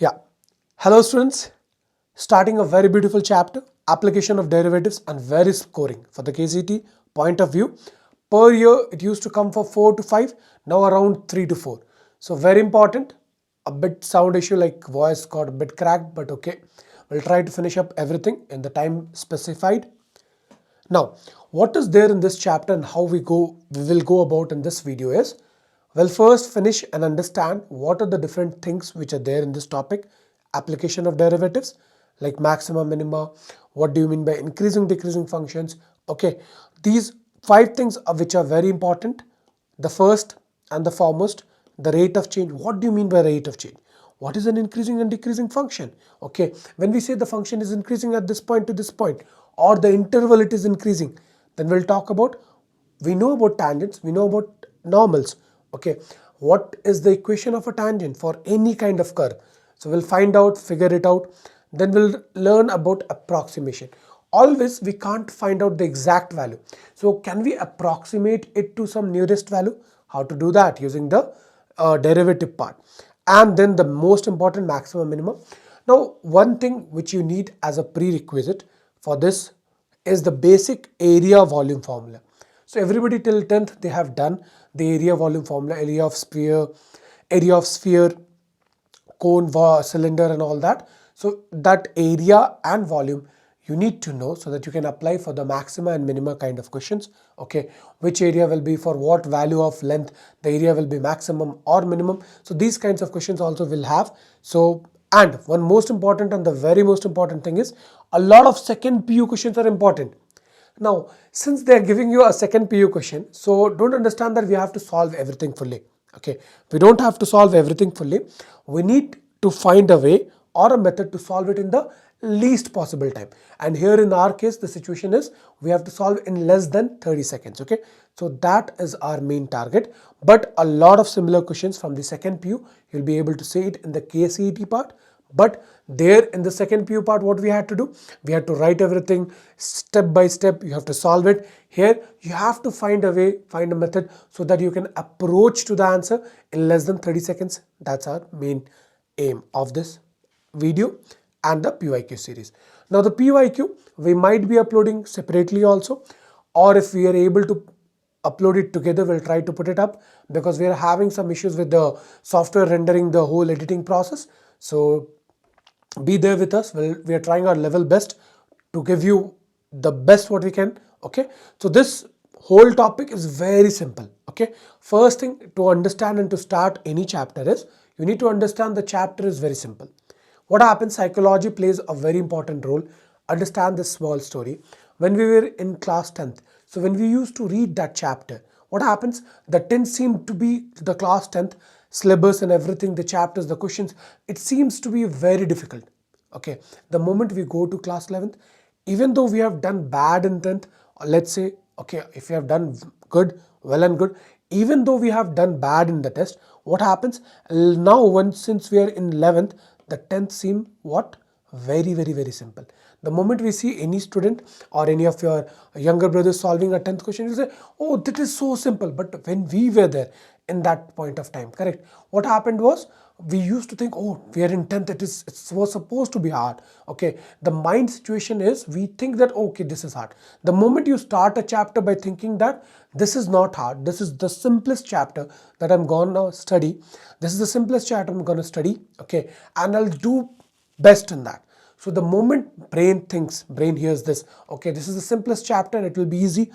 Yeah. Hello students. Starting a very beautiful chapter, application of derivatives and very scoring for the KCT point of view. Per year it used to come for 4 to 5, now around 3 to 4. So very important. A bit sound issue like voice got a bit cracked, but okay. We'll try to finish up everything in the time specified. Now, what is there in this chapter and how we will go about in this video is, we'll first finish and understand what are the different things which are there in this topic, application of derivatives, like maxima, minima, what do you mean by increasing, decreasing functions, okay. These 5 things which are very important. The first and the foremost, the rate of change. What do you mean by rate of change? What is an increasing and decreasing function? Okay, when we say the function is increasing at this point to this point, or the interval it is increasing, then we'll talk about, we know about tangents, we know about normals. Okay, what is the equation of a tangent for any kind of curve? So we'll find out, figure it out. Then we'll learn about approximation. Always we can't find out the exact value. So can we approximate it to some nearest value? How to do that? Using the derivative part. And then the most important, maximum, minimum. Now one thing which you need as a prerequisite for this is the basic area volume formula. So everybody till 10th they have done the area volume formula, area of sphere, cone, cylinder and all that. So that area and volume you need to know so that you can apply for the maxima and minima kind of questions. Okay, which area will be for what value of length, the area will be maximum or minimum. So these kinds of questions also will have. So, and one most important and the very most important thing is, a lot of second PU questions are important. Now, since they are giving you a second PU question, so don't understand that we have to solve everything fully. Okay, we don't have to solve everything fully. We need to find a way or a method to solve it in the least possible time. And here in our case, the situation is we have to solve in less than 30 seconds. Okay, so that is our main target. But a lot of similar questions from the second PU, you'll be able to see it in the KCET part. But there in the second PU part, what we had to do, we had to write everything step by step. You have to solve it. Here you have to find a way, find a method so that you can approach to the answer in less than 30 seconds. That's our main aim of this video and the PYQ series. Now the PYQ we might be uploading separately also, or if we are able to upload it together, we'll try to put it up, because we are having some issues with the software rendering the whole editing process. So be there with us. We are trying our level best to give you the best what we can. Okay, so this whole topic is very simple. Okay, first thing to understand and to start any chapter is, you need to understand the chapter is very simple. What happens, psychology plays a very important role. Understand this small story. When we were in class 10th, so when we used to read that chapter, what happens, the 10th seemed to be the class 10th syllabus and everything, the chapters, the questions, it seems to be very difficult. Okay, the moment we go to class 11th, even though we have done bad in 10th, let's say, okay, if we have done good, well and good, even though we have done bad in the test, what happens now, since we are in 11th, the 10th seem what? Very simple. The moment we see any student or any of your younger brothers solving a 10th question, you say, oh, that is so simple. But when we were there in that point of time, correct, what happened was, we used to think, oh, we are in 10th, it was supposed to be hard. Okay, the mind situation is, we think that, okay, this is hard. The moment you start a chapter by thinking that this is not hard, this is the simplest chapter that I'm gonna study, this is the simplest chapter I'm gonna study, okay, and I'll do best in that. So the moment brain hears this, okay, this is the simplest chapter, it will be easy,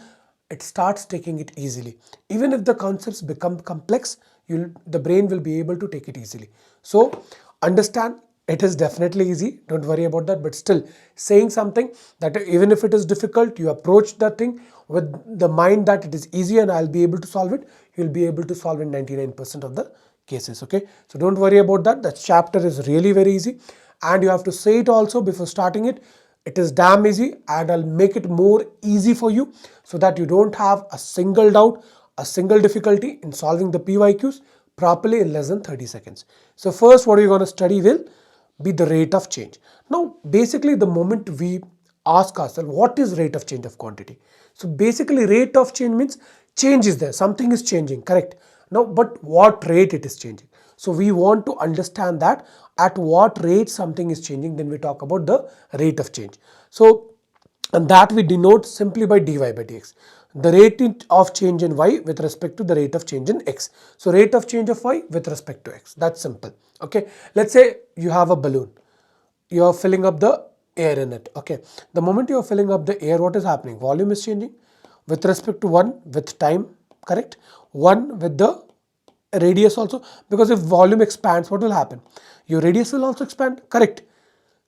it starts taking it easily. Even if the concepts become complex, the brain will be able to take it easily. So understand, it is definitely easy, don't worry about that, but still saying something that even if it is difficult, you approach that thing with the mind that it is easy and I'll be able to solve it, you'll be able to solve in 99% of the cases. Okay, so don't worry about that. The chapter is really very easy, and you have to say it also before starting it. It is damn easy, and I'll make it more easy for you so that you don't have a single doubt, a single difficulty in solving the PYQs properly in less than 30 seconds. So first, what you're going to study will be the rate of change. Now, basically, the moment we ask ourselves, what is rate of change of quantity? So basically, rate of change means change is there, something is changing, correct? Now, but what rate it is changing? So we want to understand that at what rate something is changing, then we talk about the rate of change. So, and that we denote simply by dy by dx. The rate of change in y with respect to the rate of change in x. So rate of change of y with respect to x. That's simple. Okay. Let's say you have a balloon. You are filling up the air in it. Okay. The moment you are filling up the air, what is happening? Volume is changing with respect to 1 with time, correct? 1 with the radius also, because if volume expands, what will happen? Your radius will also expand, correct?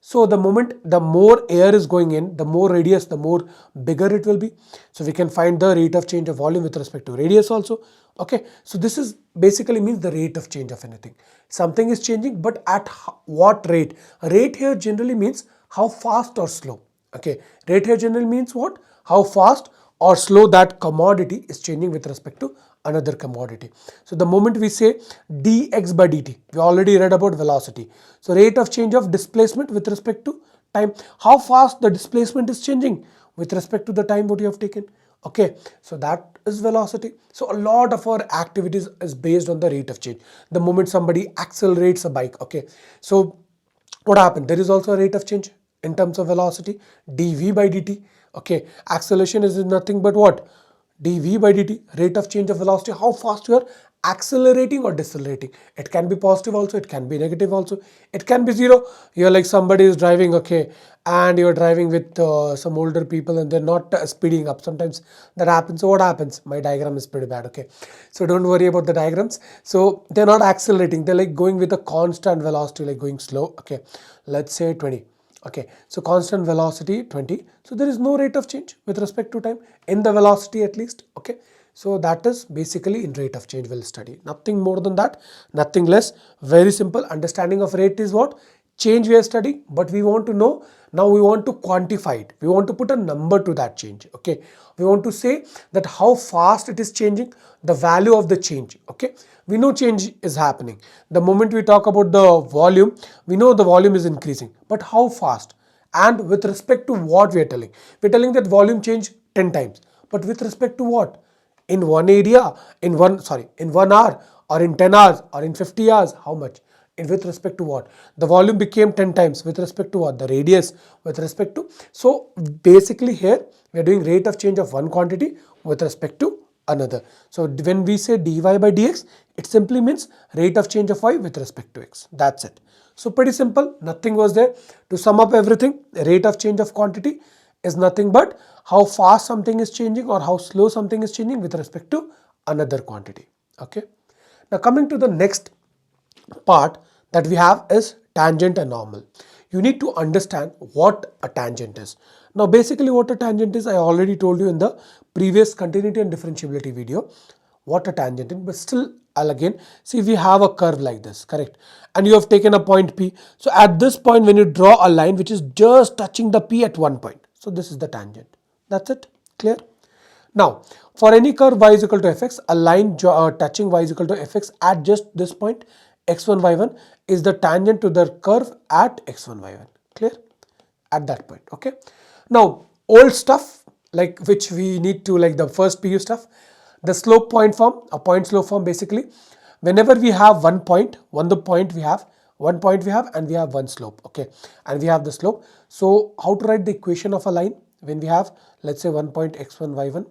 So the moment the more air is going in, the more radius, the more bigger it will be. So we can find the rate of change of volume with respect to radius also. Okay, so this is basically means the rate of change of anything. Something is changing, but at what rate? Rate here generally means how fast or slow. Okay, rate here generally means what? How fast or slow that commodity is changing with respect to another commodity. So the moment we say dx by dt, we already read about velocity. So rate of change of displacement with respect to time, how fast the displacement is changing with respect to the time what you have taken. Okay, so that is velocity. So a lot of our activities is based on the rate of change. The moment somebody accelerates a bike, okay, so what happened? There is also a rate of change in terms of velocity, dv by dt. Okay, acceleration is nothing but what? Dv by dt, rate of change of velocity, how fast you are accelerating or decelerating. It can be positive also, it can be negative also, it can be zero. You're like somebody is driving, okay, and you're driving with some older people and they're not speeding up. Sometimes that happens. So what happens? My diagram is pretty bad, okay, so don't worry about the diagrams. So they're not accelerating, they're like going with a constant velocity, like going slow. Okay, let's say 20. Okay, so constant velocity 20. So there is no rate of change with respect to time in the velocity at least. Okay, so that is basically in rate of change we'll study. Nothing more than that, nothing less. Very simple. Understanding of rate is what? Change we are studying, but we want to know, now we want to quantify it. We want to put a number to that change. Okay, we want to say that how fast it is changing, the value of the change. Okay, we know change is happening. The moment we talk about the volume, we know the volume is increasing, but how fast and with respect to what we are telling? We are telling that volume change 10 times, but with respect to what? In one area, in 1 hour, or in 10 hours, or in 50 hours, how much? And with respect to what? The volume became 10 times with respect to what? The radius with respect to. So basically here we are doing rate of change of one quantity with respect to another. So when we say dy by dx, it simply means rate of change of y with respect to x. That's it. So pretty simple, nothing was there. To sum up everything, rate of change of quantity is nothing but how fast something is changing or how slow something is changing with respect to another quantity. Okay. Now coming to the next part that we have is tangent and normal. You need to understand what a tangent is. Now basically what a tangent is, I already told you in the previous continuity and differentiability video what a tangent is, but still I'll again see. We have a curve like this, correct, and you have taken a point P. So at this point when you draw a line which is just touching the P at one point, so this is the tangent. That's it. Clear? Now for any curve y is equal to fx, a line touching y is equal to fx at just this point x1 y1 is the tangent to the curve at x1 y1. Clear? At that point. Okay. Now old stuff like which we need to, like the first PU stuff, the slope point form, a point slope form. Basically whenever we have one point we have and we have one slope, okay, and we have the slope. So how to write the equation of a line when we have, let's say, 1 point x1 y1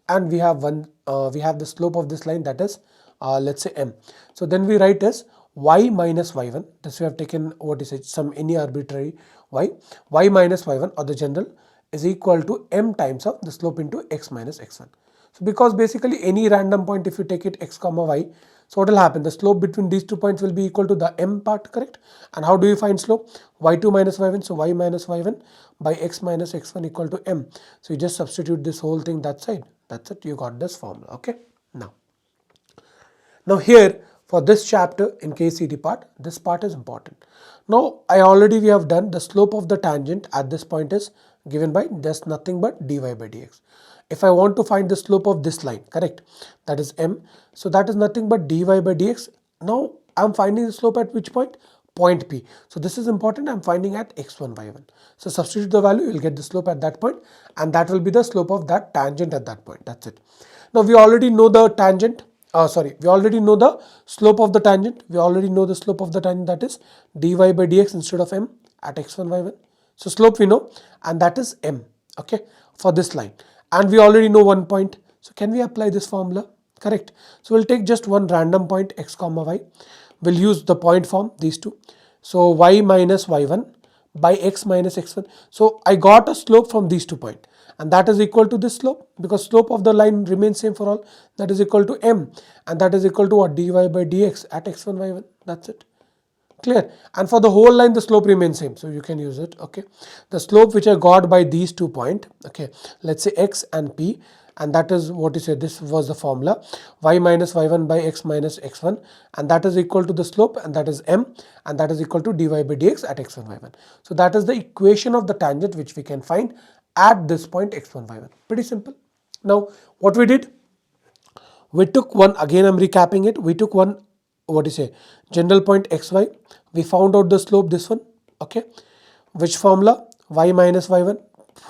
and we have the slope of this line, that is let's say m. So then we write as y minus y1, this we have taken what is it, some any arbitrary y minus y1 or the general is equal to m times of the slope into x minus x1. So because basically any random point, if you take it x comma y, so what will happen? The slope between these 2 points will be equal to the m part, correct? And how do you find slope? y2 minus y1, so y minus y1 by x minus x1 equal to m. So you just substitute this whole thing that side. That's it, you got this formula. Okay. Now here for this chapter in KCT part, this part is important. Now we have done the slope of the tangent at this point is given by just nothing but dy by dx. If I want to find the slope of this line, correct, that is m, so that is nothing but dy by dx. Now I am finding the slope at which point? Point P. So this is important, I am finding at x1 y1. So substitute the value, you will get the slope at that point, and that will be the slope of that tangent at that point. That's it. Now we already know the tangent. we already know the slope of the tangent. We already know the slope of the tangent, that is dy by dx instead of m at x1, y1. So slope we know, and that is m, okay, for this line. And we already know one point. So can we apply this formula? Correct. So we'll take just one random point x comma y. We'll use the point form, these two. So y minus y1 by x minus x1. So I got a slope from these 2 points, and that is equal to this slope, because slope of the line remains same for all. That is equal to m, and that is equal to what? Dy by dx at x1, y1. That's it. Clear? And for the whole line the slope remains same, so you can use it. Okay, the slope which I got by these 2 points, okay, let's say x and p, and that is what you say, this was the formula, y minus y1 by x minus x1, and that is equal to the slope, and that is m, and that is equal to dy by dx at x1, y1. So that is the equation of the tangent which we can find at this point x1, y1. Pretty simple. Now what we did, we took one, again I'm recapping it, we took one, what do you say, general point xy, we found out the slope, this one, okay, which formula, y minus y1,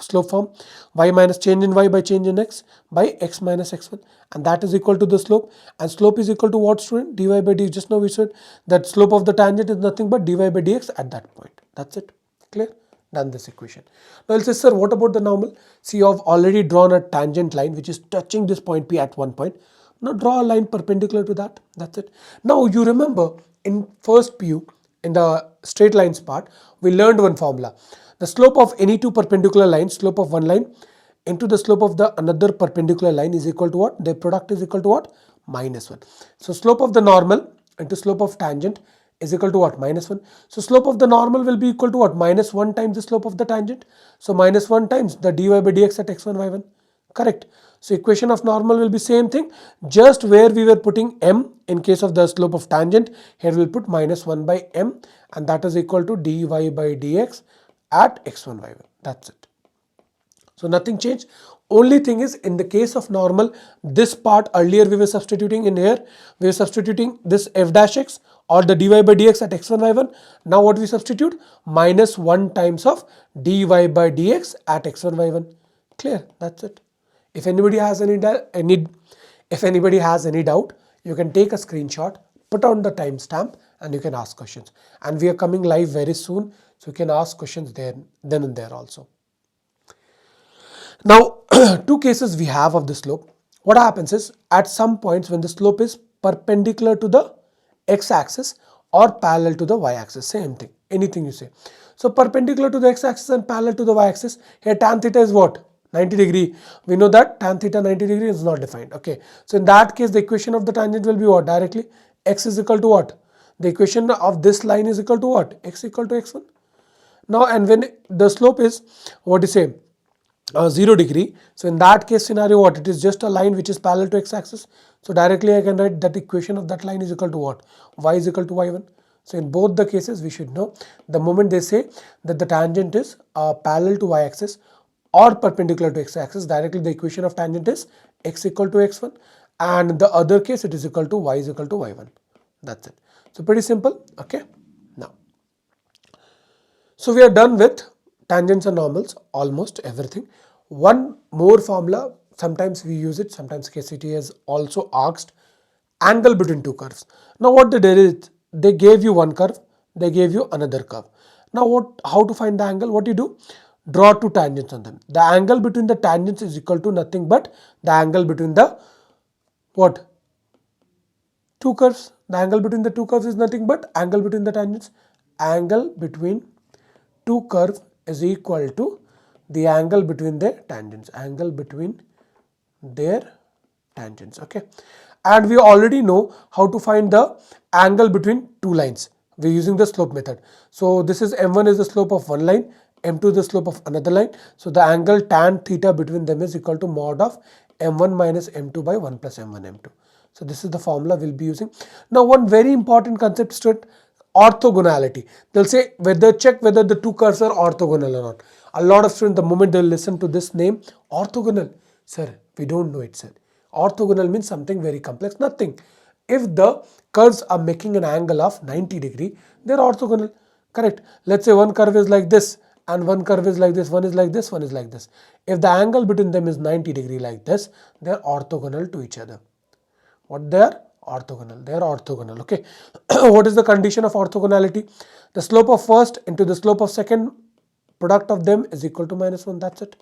slope form, y minus change in y by change in x by x minus x1, and that is equal to the slope. And slope is equal to what, student? Dy by dx. Just now we said that slope of the tangent is nothing but dy by dx at that point. That's it. Clear? Done this equation. Now I'll say, sir, what about the normal? See, you have already drawn a tangent line which is touching this point P at one point. Now draw a line perpendicular to that. That's it. Now you remember in first PU, in the straight lines part, we learned one formula. The slope of any two perpendicular lines, slope of one line into the slope of the another perpendicular line is equal to what? Their product is equal to what? Minus 1. So slope of the normal into slope of tangent is equal to what? Minus 1. So slope of the normal will be equal to what? Minus 1 times the slope of the tangent. So minus 1 times the dy by dx at x1, y1. Correct. So equation of normal will be same thing, just where we were putting m in case of the slope of tangent, here we'll put minus 1 by m, and that is equal to dy by dx at x1, y1. That's it. So nothing changed. Only thing is, in the case of normal, this part earlier we were substituting, in here we were substituting this f dash x or the dy by dx at x1, y1. Now what we substitute? Minus 1 times of dy by dx at x1, y1. Clear? That's it. If anybody has any doubt, you can take a screenshot, put on the timestamp, and you can ask questions. And we are coming live very soon, so you can ask questions there, then and there also. Now, two cases we have of the slope. What happens is, at some points when the slope is perpendicular to the x-axis or parallel to the y-axis, same thing, anything you say. So perpendicular to the x-axis and parallel to the y-axis, here tan theta is what? 90 degree. We know that tan theta 90 degree is not defined. Okay. So in that case, the equation of the tangent will be what? Directly x is equal to what? The equation of this line is equal to what? X equal to x1. Now, and when the slope is, what do you say, 0 degree. So in that case scenario, what? It is just a line which is parallel to x-axis. So directly I can write that equation of that line is equal to what? Y is equal to y1. So in both the cases, we should know the moment they say that the tangent is parallel to y-axis or perpendicular to x-axis, directly the equation of tangent is x equal to x1, and in the other case it is equal to y is equal to y1. That's it. So pretty simple. Okay. Now, so we are done with tangents and normals, almost everything. One more formula, sometimes we use it, sometimes KCT has also asked angle between two curves. Now what they did is, they gave you one curve, they gave you another curve. Now how to find the angle? What you do? Draw two tangents on them. The angle between the tangents is equal to nothing but the angle between the what? Two curves. The angle between the two curves is nothing but angle between the tangents. Angle between two curves is equal to the angle between their tangents. Angle between their tangents. Okay. And we already know how to find the angle between two lines. We're using the slope method. So this is m1 is the slope of one line, m2 is the slope of another line. So the angle tan theta between them is equal to mod of m1 minus m2 by 1 plus m1 m2. So this is the formula we'll be using. Now one very important concept, student, orthogonality. They'll say check whether the two curves are orthogonal or not. A lot of students, the moment they'll listen to this name, orthogonal, sir, we don't know it, sir. Orthogonal means something very complex. Nothing. If the curves are making an angle of 90 degree, they're orthogonal. Correct. Let's say one curve is like this and one curve is like this, one is like this, one is like this. If the angle between them is 90 degree like this, they're orthogonal to each other. What they are? Orthogonal. They are orthogonal. Okay. What is the condition of orthogonality? The slope of first into the slope of second, product of them is equal to -1. That's it.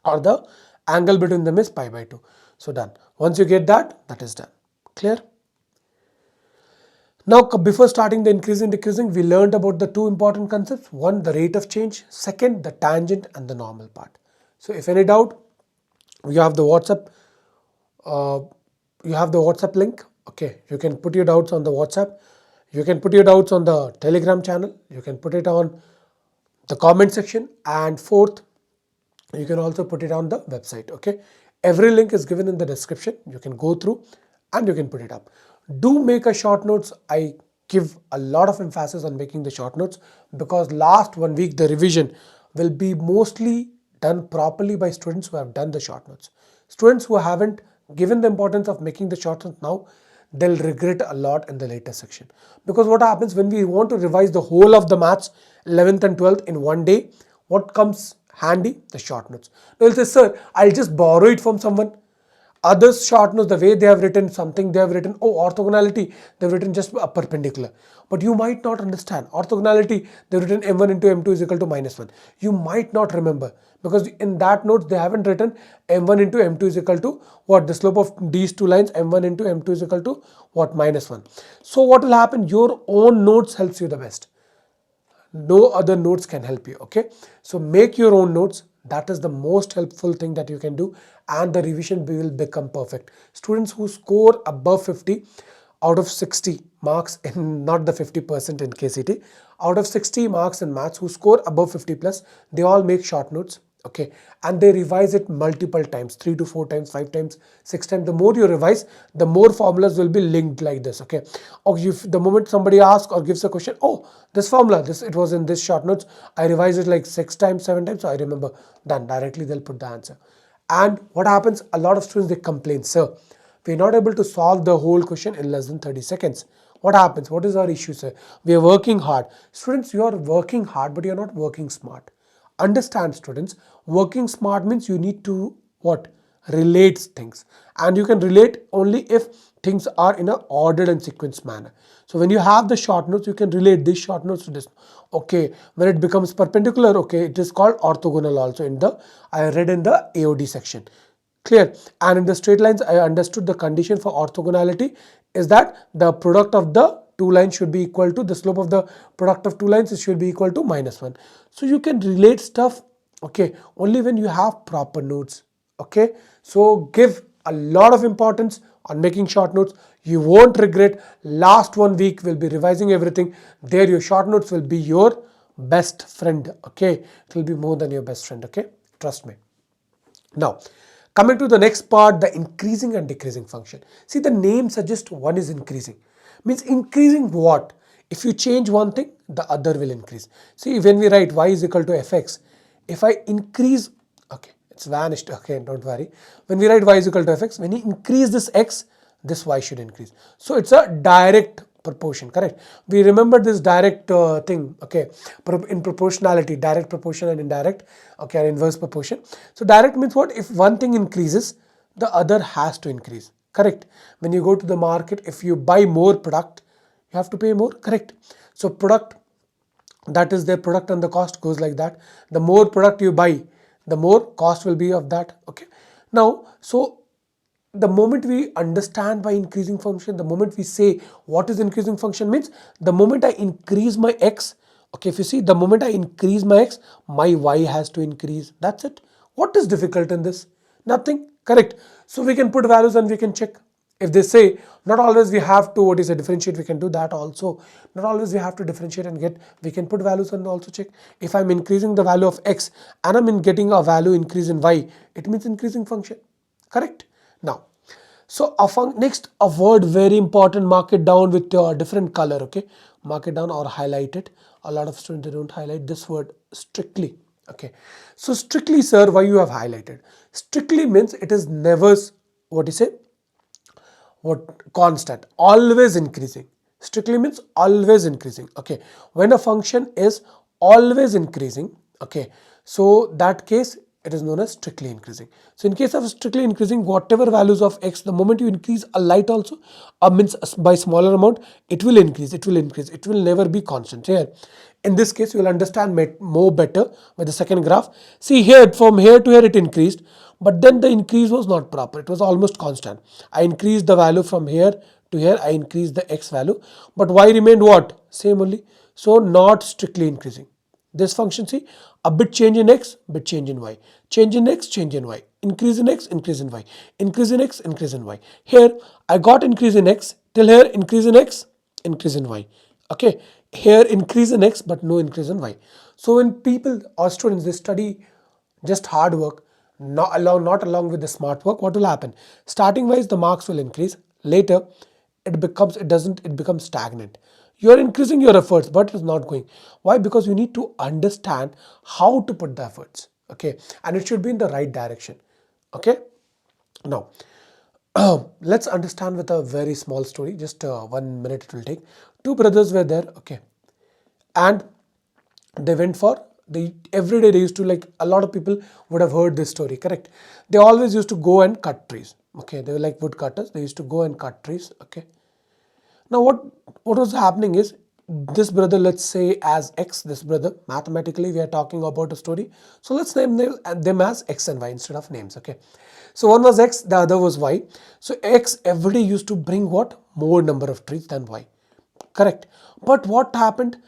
Or the angle between them is pi by 2. So done. Once you get that, that is done. Clear? Now, before starting the increasing decreasing, we learned about the two important concepts. One, the rate of change. Second, the tangent and the normal part. So if any doubt, you have the WhatsApp. You have the WhatsApp link. Okay, you can put your doubts on the WhatsApp. You can put your doubts on the Telegram channel. You can put it on the comment section. And fourth, you can also put it on the website. Okay, every link is given in the description. You can go through and you can put it up. Do make a short notes. I give a lot of emphasis on making the short notes because last 1 week the revision will be mostly done properly by students who have done the short notes. Students who haven't given the importance of making the short notes now, they'll regret a lot in the later section. Because what happens when we want to revise the whole of the maths 11th and 12th in one day, what comes handy? The short notes. They'll say, sir, I'll just borrow it from someone. Others short notes, the way they have written something, they have written, oh, orthogonality, they've written just a perpendicular. But you might not understand. Orthogonality, they've written m1 into m2 is equal to -1. You might not remember because in that notes, they haven't written m1 into m2 is equal to what? The slope of these two lines, m1 into m2 is equal to what? -1. So what will happen? Your own notes helps you the best. No other notes can help you. Okay, so make your own notes. That is the most helpful thing that you can do, and the revision will become perfect. Students who score above 50 out of 60 marks in, not the 50% in KCT, out of 60 marks in maths, who score above 50 plus, they all make short notes. Okay, and they revise it multiple times, 3 to 4 times, 5 times, 6 times. The more you revise, the more formulas will be linked like this. Okay, or if the moment somebody asks or gives a question, oh, this formula, this it was in this short notes, I revised it like 6 times, 7 times, so I remember. Then directly they'll put the answer. And what happens? A lot of students, they complain, sir, we're not able to solve the whole question in less than 30 seconds. What happens? What is our issue, sir? We are working hard. Students, you are working hard, but you're not working smart. Understand, students, working smart means you need to what? Relate things, and you can relate only if things are in a ordered and sequenced manner. So when you have the short notes, you can relate these short notes to this. Okay, when it becomes perpendicular, okay, it is called orthogonal also in the, I read in the AOD section. Clear? And in the straight lines, I understood the condition for orthogonality is that the product of the two lines should be equal to the slope of the product of two lines, it should be equal to -1. So you can relate stuff, okay, only when you have proper notes. Okay, so give a lot of importance on making short notes. You won't regret. Last 1 week we'll be revising everything. There your short notes will be your best friend. Okay, it will be more than your best friend. Okay, trust me. Now, coming to the next part, the increasing and decreasing function. See, the name suggests one is increasing. Means increasing what? If you change one thing, the other will increase. See, when we write y is equal to fx, if I increase, okay, it's vanished, okay, don't worry. When we write y is equal to fx, when you increase this x, this y should increase. So it's a direct proportion, correct? We remember this direct thing, okay, in proportionality, direct proportion and indirect, okay, or inverse proportion. So direct means what? If one thing increases, the other has to increase, correct? When you go to the market, if you buy more product, you have to pay more, correct? So product, that is their product, and the cost goes like that. The more product you buy, the more cost will be of that. Okay, now, so the moment we understand by increasing function, the moment we say what is increasing function means, the moment I increase my x, okay, if you see, the moment I increase my x, my y has to increase. That's it. What is difficult in this? Nothing, correct? So we can put values and we can check. If they say not always we have to, what is a differentiate, we can do that also. Not always we have to differentiate and get, we can put values and also check. If I'm increasing the value of x and I'm getting a value increase in y, it means increasing function, correct? Now, so next, a word very important, mark it down with your different color, okay? Mark it down or highlight it. A lot of students, they don't highlight this word, strictly, okay? So strictly, sir, why you have highlighted? Strictly means it is never, what you say? What? Constant, always increasing. Strictly means always increasing. Okay, when a function is always increasing, okay, so that case it is known as strictly increasing. So in case of strictly increasing, whatever values of x, the moment you increase a light also, means by smaller amount, it will increase, it will increase, it will never be constant here. In this case, you will understand more better with the second graph. See here, from here to here it increased, but then the increase was not proper, it was almost constant. I increased the value from here to here, I increased the x value, but y remained what? Same only. So not strictly increasing. This function, see, a bit change in x, bit change in y, change in x, change in y, increase in x, increase in y, increase in x, increase in y. Here I got increase in x, till here increase in x, increase in y. Okay, here increase in x but no increase in y. So when people or students, they study just hard work, not along with the smart work, what will happen? Starting wise the marks will increase, later it becomes stagnant. You are increasing your efforts but it is not going. Why? Because you need to understand how to put the efforts, okay, and it should be in the right direction. Okay, now let's understand with a very small story, just 1 minute it will take. Two brothers were there, okay, and they went for every day they used to, like, a lot of people would have heard this story, correct? They always used to go and cut trees, okay, they were like wood cutters, they used to go and cut trees, okay. Now what was happening is, this brother, let's say as x, this brother, mathematically we are talking about a story, so let's name them as x and y instead of names, okay. So one was x, the other was y. So x every day used to bring what? More number of trees than y, correct? But what happened?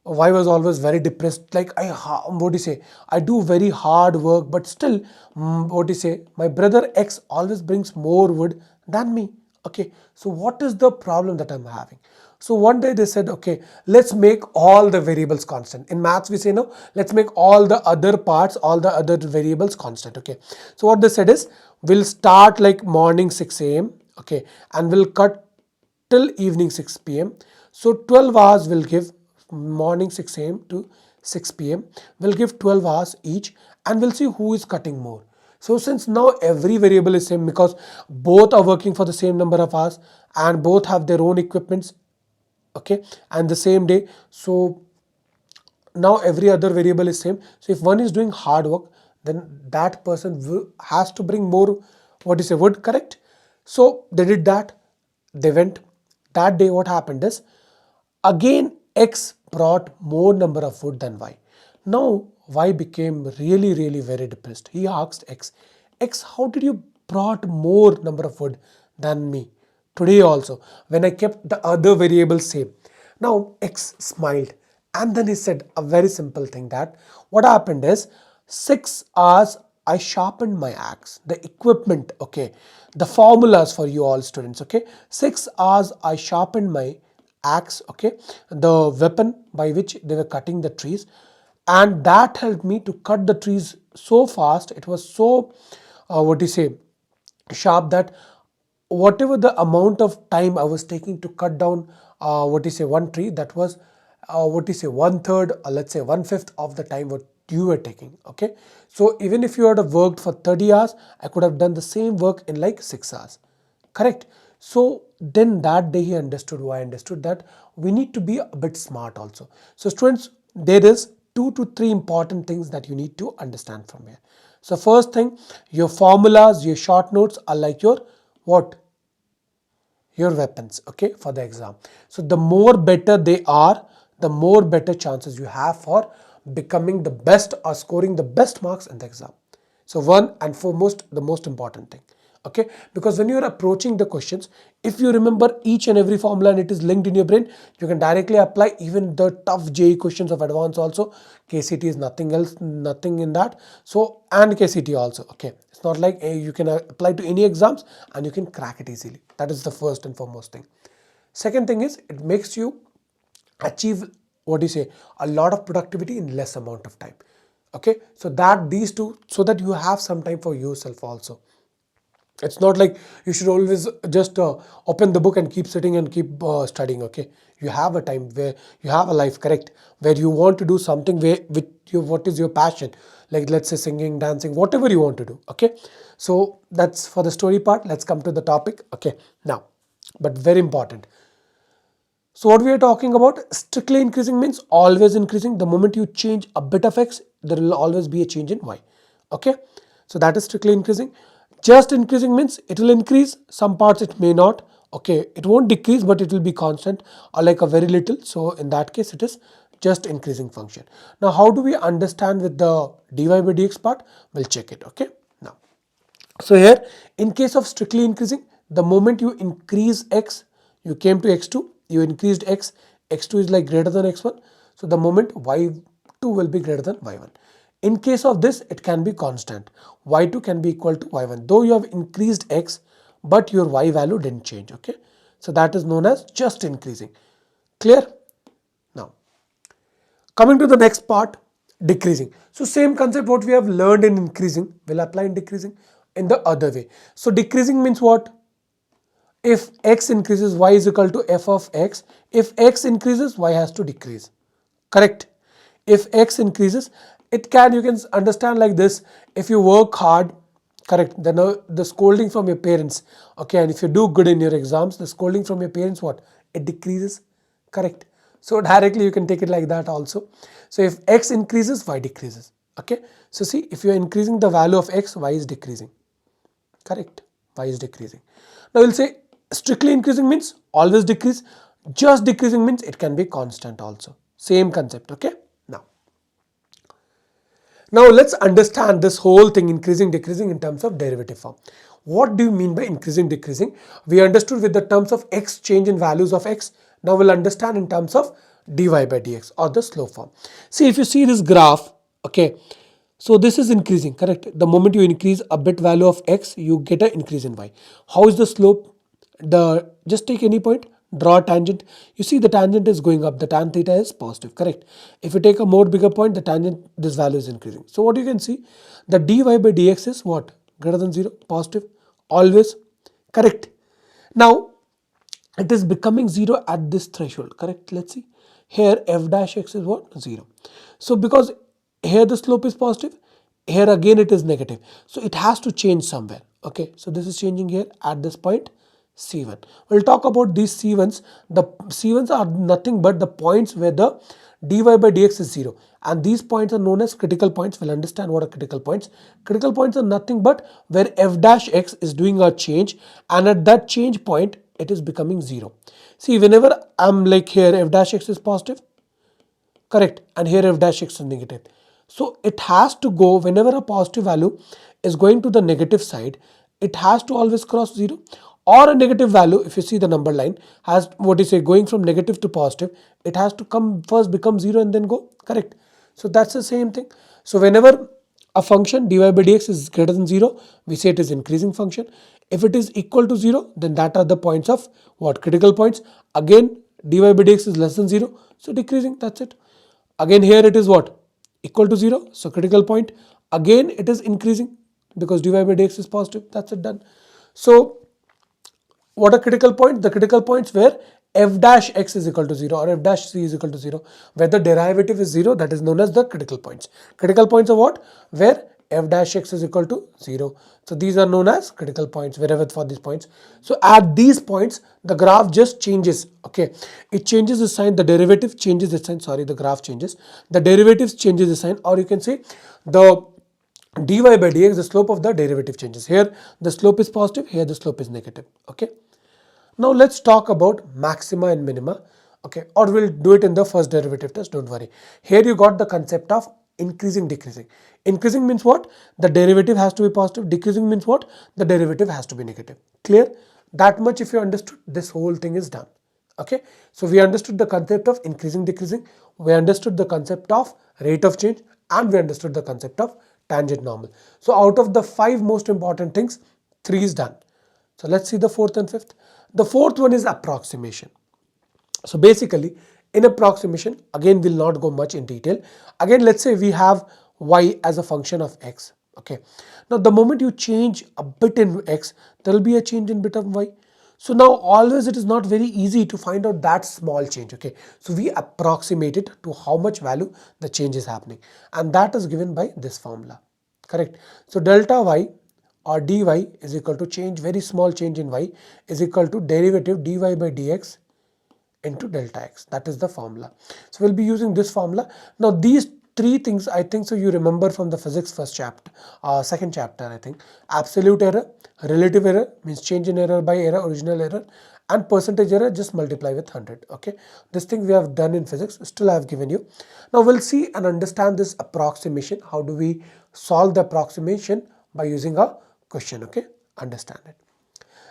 Y was always very depressed, like what do you say, I do very hard work, but still, what do you say, my brother x always brings more wood than me. Okay, so what is the problem that I'm having? So one day they said, okay, let's make all the variables constant. In maths we say, no, let's make all the other parts, all the other variables constant. Okay, so what they said is, we'll start like morning 6 a.m. okay, and we'll cut till evening 6 p.m. So 12 hours will give, morning 6 a.m. to 6 p.m. will give 12 hours each, and we'll see who is cutting more. So since now every variable is same, because both are working for the same number of hours and both have their own equipments, okay, and the same day, so now every other variable is same. So if one is doing hard work, then that person has to bring more, what is a wood, correct? So they did that, they went. That day what happened is, again x brought more number of wood than y. Now y became really very depressed. He asked x, how did you brought more number of wood than me today also, when I kept the other variables same? Now x smiled, and then he said a very simple thing, that what happened is, 6 hours I sharpened my axe, the equipment, okay, the formulas for you all students, okay. 6 hours I sharpened my axe, okay, the weapon by which they were cutting the trees, and that helped me to cut the trees so fast. It was so, what do you say, sharp, that whatever the amount of time I was taking to cut down, what do you say, one tree, that was, what do you say, 1/3, or let's say 1/5 of the time what you were taking, okay. So even if you had have worked for 30 hours, I could have done the same work in like 6 hours, correct? So then that day he understood, why understood, that we need to be a bit smart also. So students, there is 2 to 3 important things that you need to understand from here. So first thing, your formulas, your short notes are like your what? Your weapons, okay, for the exam. So the more better they are, the more better chances you have for becoming the best or scoring the best marks in the exam. So one and foremost, the most important thing, okay, because when you are approaching the questions, if you remember each and every formula and it is linked in your brain, you can directly apply even the tough JEE questions of advance also. KCT is nothing else, nothing in that. So, and KCT also, okay, it's not like you can apply to any exams and you can crack it easily. That is the first and foremost thing. Second thing is, it makes you achieve, what do you say, a lot of productivity in less amount of time, okay. So that these two, so that you have some time for yourself also. It's not like you should always just open the book and keep sitting and keep studying, okay. You have a time where you have a life, correct, where you want to do something where with you, what is your passion, like let's say singing, dancing, whatever you want to do, okay. So that's for the story part. Let's come to the topic, okay, now, but very important. So what we are talking about, strictly increasing means always increasing. The moment you change a bit of x, there will always be a change in y. Okay, so that is strictly increasing. Just increasing means it will increase, some parts it may not. Okay, it won't decrease, but it will be constant or like a very little. So in that case, it is just increasing function. Now, how do we understand with the dy by dx part? We'll check it. Okay, now, so here in case of strictly increasing, the moment you increase x, you came to x2, you increased x, x2 is like greater than x1. So the moment y2 will be greater than y1. In case of this, it can be constant. Y2 can be equal to y1. Though you have increased x, but your y value didn't change. Okay, so that is known as just increasing. Clear? Now, coming to the next part, decreasing. So same concept what we have learned in increasing will apply in decreasing in the other way. So decreasing means what? If x increases, y is equal to f of x. If x increases, y has to decrease. Correct? If x increases, it can, you can understand like this. If you work hard, correct, then the scolding from your parents, okay, and if you do good in your exams, the scolding from your parents, what? It decreases. Correct? So directly you can take it like that also. So if x increases, y decreases. Okay, so see, if you are increasing the value of x, y is decreasing. Correct? Y is decreasing. Now we'll say strictly increasing means always decrease. Just decreasing means it can be constant also. Same concept. Okay, now let's understand this whole thing, increasing decreasing, in terms of derivative form. What do you mean by increasing decreasing? We understood with the terms of x, change in values of x. Now we'll understand in terms of dy by dx or the slope form. See, if you see this graph, okay, so this is increasing, correct? The moment you increase a bit value of x, you get an increase in y. How is the slope? Just take any point, draw a tangent. You see the tangent is going up, the tan theta is positive, correct? If you take a more bigger point, the tangent, this value is increasing. So what you can see, the dy by dx is what? Greater than 0, positive, always, correct? Now it is becoming 0 at this threshold, correct? Let's see, here f dash x is what? 0. So because here the slope is positive, here again it is negative, so it has to change somewhere. Okay, so this is changing here at this point C1. We'll talk about these C1s. The C1s are nothing but the points where the dy by dx is 0, and these points are known as critical points. We'll understand what are critical points. Critical points are nothing but where f dash x is doing a change, and at that change point it is becoming 0. See, whenever I'm like here f dash x is positive, correct, and here f dash x is negative. So it has to go, whenever a positive value is going to the negative side, it has to always cross 0. Or a negative value, if you see the number line, has what you say, going from negative to positive, it has to come first, become 0 and then go, correct? So that's the same thing. So whenever a function dy by dx is greater than 0, we say it is increasing function. If it is equal to 0, then that are the points of what? Critical points. Again, dy by dx is less than 0, so decreasing, that's it. Again here it is what? Equal to 0, so critical point. Again it is increasing because dy by dx is positive, that's it, done. So what are critical points? The critical points where f dash x is equal to 0 or f dash c is equal to 0, where the derivative is 0, that is known as the critical points. Critical points are what? Where f dash x is equal to 0. So these are known as critical points wherever for these points. So at these points, the graph just changes. Okay, it changes the sign, the derivative changes the sign, sorry, the graph changes, the derivatives changes the sign, or you can say the dy by dx, the slope of the derivative changes. Here the slope is positive, here the slope is negative. Okay, now let's talk about maxima and minima. Okay, or we'll do it in the first derivative test, don't worry. Here you got the concept of increasing, decreasing. Increasing means what? The derivative has to be positive. Decreasing means what? The derivative has to be negative. Clear? That much if you understood, this whole thing is done. Okay, so we understood the concept of increasing, decreasing, we understood the concept of rate of change, and we understood the concept of tangent normal. So out of the 5 most important things, 3 is done. So let's see the 4th and 5th. The 4th one is approximation. So basically in approximation, again we'll not go much in detail. Again, let's say we have y as a function of x. Okay, now the moment you change a bit in x, there will be a change in bit of y. So now always it is not very easy to find out that small change. Okay, so we approximate it to how much value the change is happening, and that is given by this formula. Correct? So delta y or dy is equal to change, very small change in y, is equal to derivative dy by dx into delta x. That is the formula. So we'll be using this formula. Now these three things I think so you remember from the physics first chapter, second chapter I think. Absolute error, relative error means change in error by error, original error, and percentage error just multiply with 100. Okay, this thing we have done in physics, still I have given you. Now we'll see and understand this approximation. How do we solve the approximation? By using a question. Okay, understand it.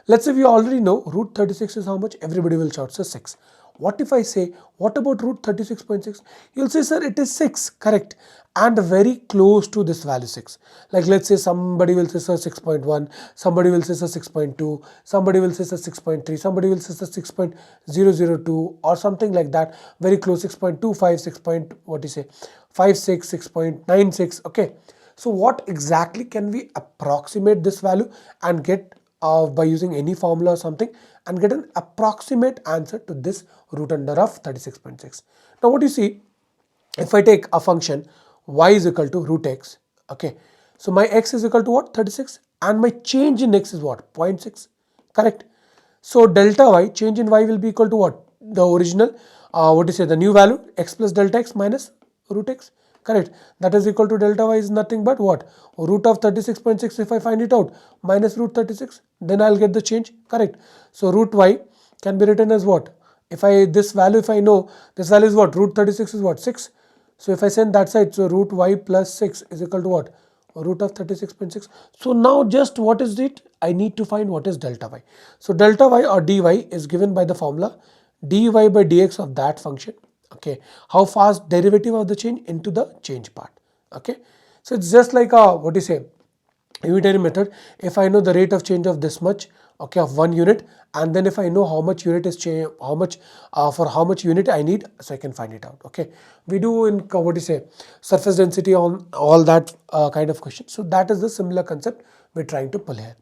Let's say we already know root 36 is how much. Everybody will shout, so 6. What if I say, what about root 36.6? You'll say, sir, it is 6, correct, and very close to this value 6. Like let's say somebody will say, sir, 6.1, somebody will say, sir, 6.2, somebody will say, sir, 6.3, somebody will say, sir, 6.002, or something like that, very close, 6.25, 6. What do you say, 56, 6.96, okay. So what exactly can we approximate this value and get by using any formula or something, and get an approximate answer to this root under of 36.6. Now what you see, if I take a function y is equal to root x, okay, so my x is equal to what, 36, and my change in x is what, 0.6, correct. So delta y, change in y will be equal to what, the original, what do you say, the new value, x plus delta x minus root x, correct. That is equal to delta y is nothing but what, root of 36.6 if I find it out, minus root 36, then I'll get the change, correct. So root y can be written as what, if I, this value, if I know this value is what, root 36 is what, 6. So if I send that side, so root y plus 6 is equal to what, root of 36.6. So now just what is it, I need to find what is delta y. So delta y or dy is given by the formula dy by dx of that function. Okay, how fast derivative of the change into the change part. Okay, so it's just like a, what do you say, unitary method. If I know the rate of change of this much, okay, of 1 unit, and then if I know how much unit is change, how much for how much unit I need, so I can find it out. Okay, we do in what do you say, surface density, on all that kind of question. So that is the similar concept we're trying to pull here.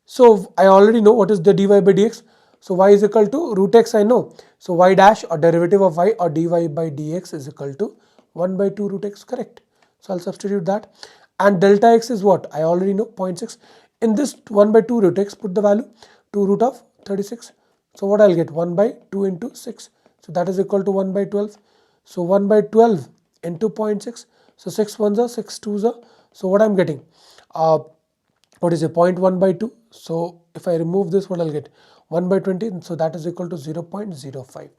So I already know what is the dy by dx. So y is equal to root x, I know. So y dash or derivative of y or dy by dx is equal to 1 by 2 root x, correct. So I'll substitute that. And delta x is what, I already know, 0.6. In this 1 by 2 root x, put the value 2 root of 36. So what I'll get, 1 by 2 into 6. So that is equal to 1 by 12. So 1 by 12 into 0.6. So 6 ones are 6 twos are. So what I'm getting, what is a 0.1 by 2. So if I remove this, what I'll get, 1 by 20. So that is equal to 0.05.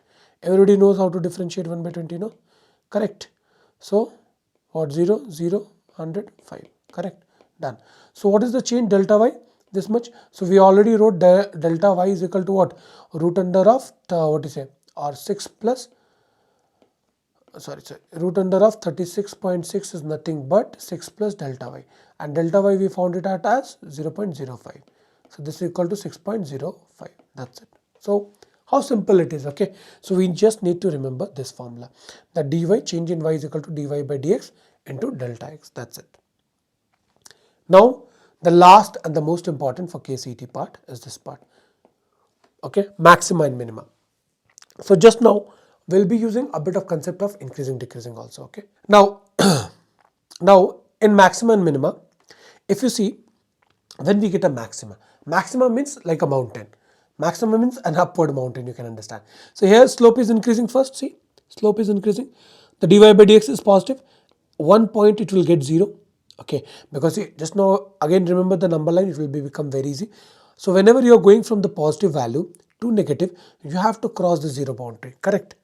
Everybody knows how to differentiate 1 by 20, no? Correct. So what, 0, 0, 100, 5, correct, done. So what is the change, delta y, this much. So we already wrote delta y is equal to what, root under of what do you say, or 6 plus, sorry, root under of 36.6 is nothing but 6 plus delta y, and delta y we found it at as 0.05. So this is equal to 6.05. That's it. So how simple it is. Okay, so we just need to remember this formula, that dy, change in y, is equal to dy by dx into delta x. That's it. Now the last and the most important for KCET part is this part. Okay, maxima and minima. So just now we'll be using a bit of concept of increasing decreasing also. Okay, now now in maxima and minima, if you see, when we get a maxima, maxima means like a mountain, maxima means an upward mountain, you can understand. So here slope is increasing first, see, slope is increasing, the dy by dx is positive, 1 point it will get 0. Okay, because see, just now again remember the number line, it will become very easy. So whenever you are going from the positive value to negative, you have to cross the 0 boundary, correct.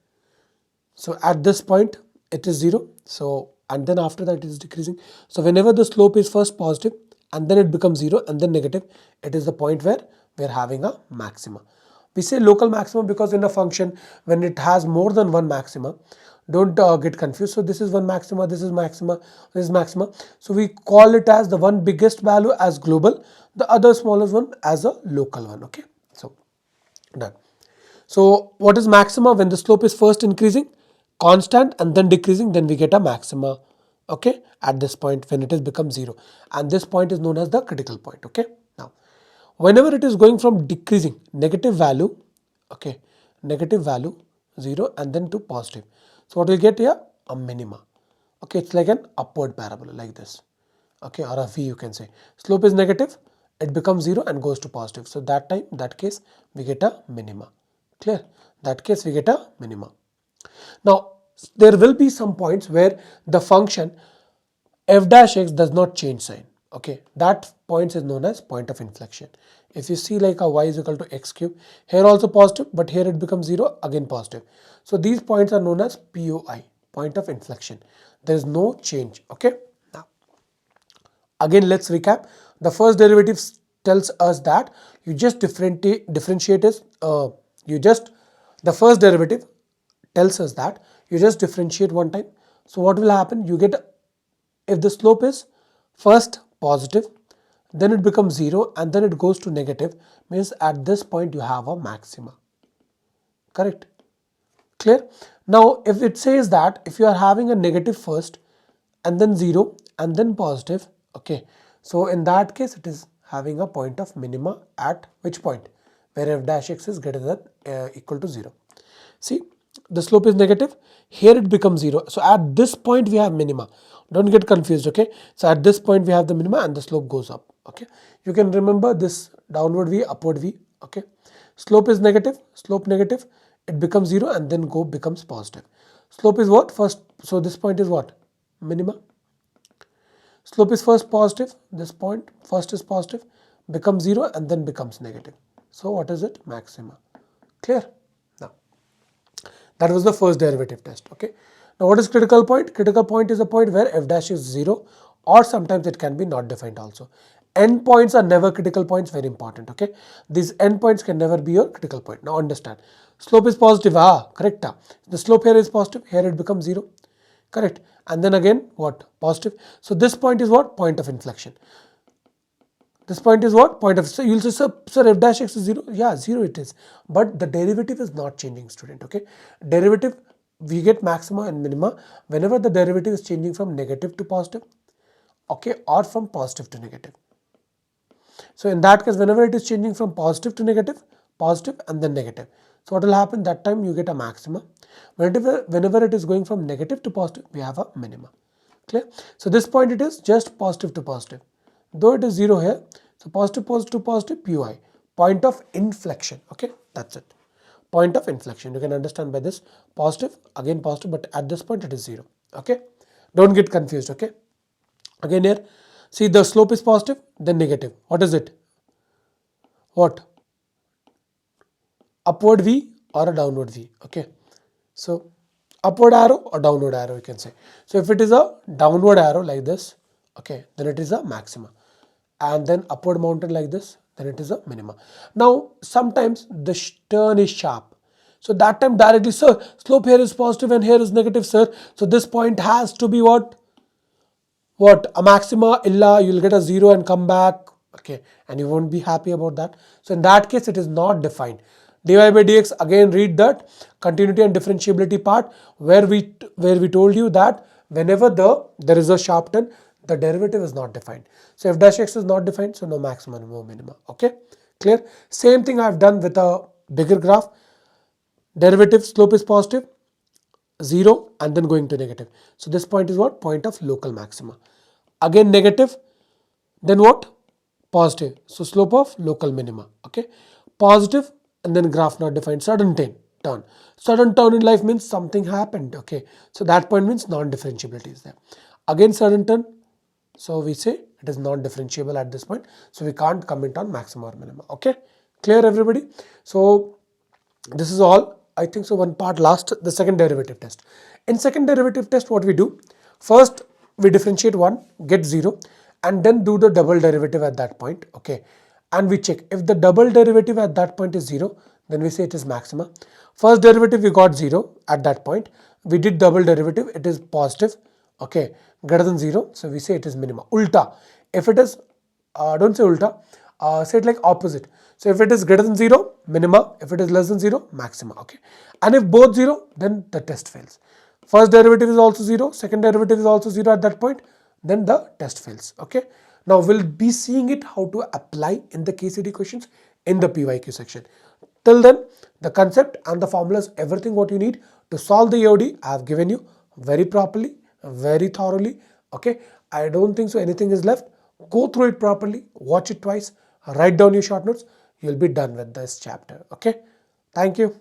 So at this point it is 0, so and then after that it is decreasing. So whenever the slope is first positive and then it becomes 0 and then negative, it is the point where we are having a maxima. We say local maxima because in a function when it has more than one maxima, don't get confused. So this is one maxima, this is maxima, this is maxima. So we call it as the one biggest value as global, the other smallest one as a local one. Okay, so done. So what is maxima? When the slope is first increasing, constant, and then decreasing, then we get a maxima. Okay, at this point when it has become 0, and this point is known as the critical point. Okay, now whenever it is going from decreasing, negative value, okay, negative value 0 and then to positive, so what we get here, a minima. Okay, it's like an upward parabola like this. Okay, or a V you can say. Slope is negative, it becomes 0 and goes to positive. So that time, that case we get a minima. Clear? That case we get a minima. Now there will be some points where the function f dash x does not change sign. Okay, that point is known as point of inflection. If you see like a y is equal to x cube, here also positive, but here it becomes 0, again positive. So these points are known as POI, point of inflection. There is no change. Okay, now again let's recap. The first derivative tells us that you just differentiate is the first derivative tells us that you just differentiate one time. So what will happen? You get, if the slope is first positive, then it becomes 0 and then it goes to negative, means at this point you have a maxima. Correct? Clear? Now if it says that if you are having a negative first and then 0 and then positive, okay, so in that case it is having a point of minima at which point? Where f dash x is greater than equal to 0. See, the slope is negative, here it becomes 0. So at this point we have minima. Don't get confused, okay? So at this point we have the minima and the slope goes up, okay? You can remember this downward v, upward v, okay? Slope is negative, slope negative, it becomes 0 and then becomes positive. Slope is what? First, so this point is what? Minima. Slope is first positive, this point first is positive, becomes 0 and then becomes negative. So what is it? Maxima. Clear? Now, that was the first derivative test, okay? Now what is critical point? Critical point is a point where f dash is 0 or sometimes it can be not defined also. Endpoints are never critical points, very important, okay? These endpoints can never be your critical point. Now understand. Slope is positive, correct. The slope here is positive, here it becomes 0, correct? And then again, what? Positive. So this point is what? Point of inflection. This point is what? Point of, so you'll say, sir, f dash x is 0. Yeah, 0 it is. But the derivative is not changing, student, okay? Derivative, we get maxima and minima whenever the derivative is changing from negative to positive, okay, or from positive to negative. So in that case, whenever it is changing from positive to negative, positive and then negative. So what will happen? That time you get a maxima. Whenever it is going from negative to positive, we have a minima. Clear? So this point it is just positive to positive. Though it is 0 here, so positive, positive, positive, POI. Point of inflection. Okay, that's it. Point of inflection. You can understand by this. Positive, again positive, but at this point it is 0. Okay, don't get confused. Okay, again here, see the slope is positive, then negative. What is it? What? Upward V or a downward V. Okay, so upward arrow or downward arrow you can say. So if it is a downward arrow like this, okay, then it is a maxima, and then upward mounted like this, then it is a minima. Now sometimes the turn is sharp, so that time directly, sir, slope here is positive and here is negative, sir, so this point has to be what a maxima, illa you'll get a 0 and come back, okay, and you won't be happy about that. So in that case it is not defined. Dy by dx, again read that continuity and differentiability part where we told you that whenever there is a sharp turn, the derivative is not defined. So f dash x is not defined, so no maxima, no minima. Okay, clear? Same thing I have done with a bigger graph. Derivative slope is positive, 0 and then going to negative. So this point is what? Point of local maxima. Again negative, then what? Positive. So slope of local minima. Okay, positive and then graph not defined. Sudden turn. Sudden turn in life means something happened. Okay, so that point means non-differentiability is there. Again sudden turn. So we say it is non-differentiable at this point. So we can't comment on maxima or minima. Okay, clear everybody? So this is all. I think so one part last, the second derivative test. In second derivative test, what we do? First, we differentiate 1, get 0, and then do the double derivative at that point. Okay, and we check if the double derivative at that point is 0, then we say it is maxima. First derivative we got 0 at that point. We did double derivative, it is positive. Okay, greater than 0, so we say it is minima. Ulta, if it is, don't say ulta, say it like opposite. So if it is greater than 0, minima. If it is less than 0, maxima. Okay, and if both 0, then the test fails. First derivative is also 0, second derivative is also 0 at that point, then the test fails. Okay, now we'll be seeing it how to apply in the KCD questions in the PYQ section. Till then, the concept and the formulas, everything what you need to solve the AOD, I have given you very properly, very thoroughly. Okay, I don't think so anything is left. Go through it properly, watch it twice, write down your short notes. You'll be done with this chapter. Okay, thank you.